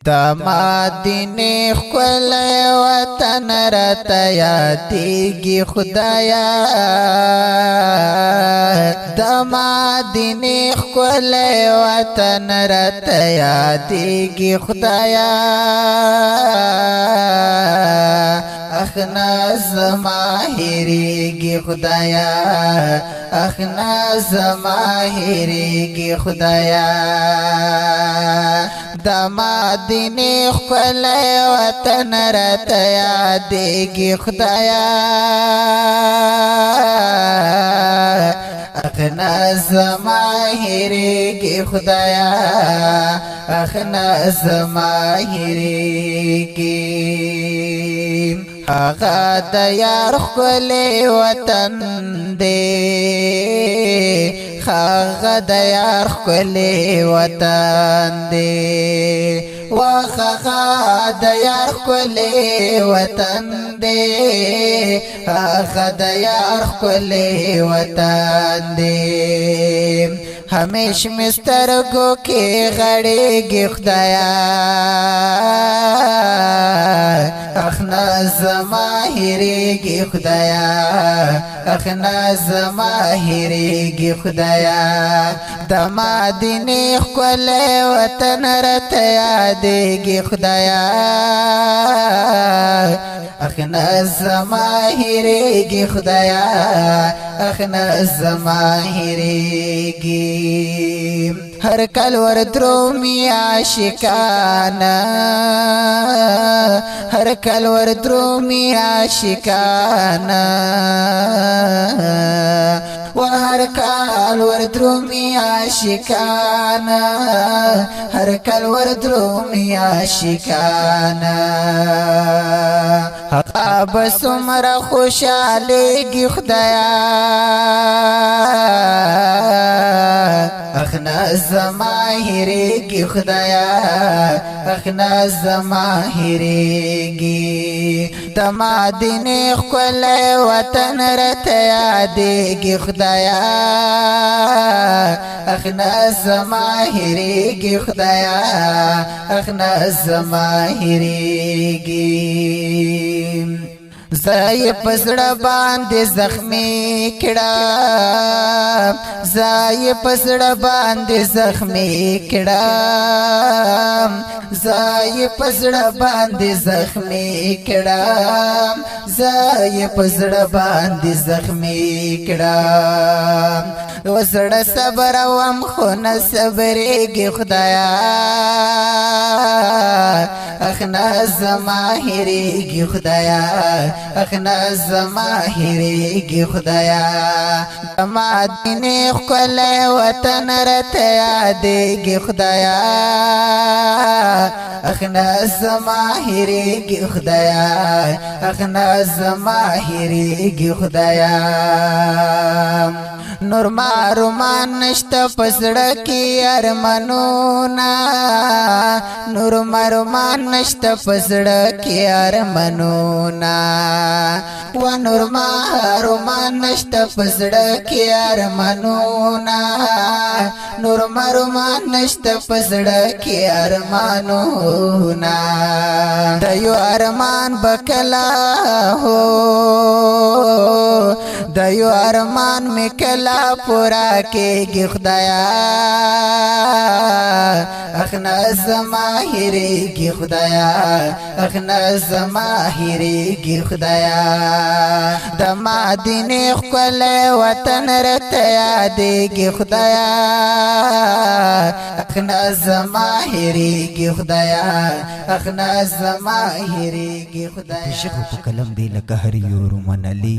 د مدینه خپل وطن راته یادېږي خدایا د مدینه خپل وطن راته یادېږي خدایا اخنا زما هېرېږي خدایا اخنا زما هېرېږي خدایا د مدینه خپل وطن راته یادېږي خدایا اخنا زما هېرېږي خدایا اخنا زما هېرېږي هغه د یار ښکلی وطن دی هغه د یار ښکلی وطن دی هغه د یار ښکلی وطن دی هغه د یار ښکلی وطن دی همیش مسترګو کې غړېږي خدایا اخنا زما هېرېږي خدایا اخنا زما هېرېږي خدایا د مدینې ښکلی وطن راته یادېږي خدایا اخنا زما هېرېږي خدایا اخنا زما هېرېږي هر کل ور درومي عاشقانا هر کل ور درومي عاشقانا وهر کال وردرومي عاشقانا هر کال وردرومي عاشقانا حقا بسمر خوشالېږي خدایا اخنا زما هېرېږي خدایا اخنا زما هېرېږي د مدینې ښکلی وطن راته یادېږي خدایا اخنا زما هېرېږي خدایا اخنا زما هېرېږي زای پسړه باندې زخمی کړه زای پسړه باندې زخمی کړه زای پسړه باندې زخمی کړه زای پسړه باندې زخمی کړه وسړه صبر وم خو نه صبرېږي خدایا اخنا زما هېرېږي خدایا اخنا زما هېرېږي خدایا د مدینې ښکلی وطن راته یادېږي خدایا اخنا زما هېرېږي خدایا اخنا زما هېرېږي خدایا نور مارومان نشته په زړه کې ارمانونه نور مارومان نشته په زړه کې ارمانونه و نور مارومان نشته په زړه کې ارمانونه نور مارومان نشته په زړه کې ارمانونه د یو ارمان بکلا هو د یو ارمان می کلا پورا کېږي خدایا اخنا زما هېرېږي خدایا اخنا زما هېرېږي خدایا د مدینې ښکلی وطن راته یادېږي خدایا اخنا زما هېرېږي خدایا اخنا زما هېرېږي خدایا د شګو په قلم دی لکه هر یو رومن علي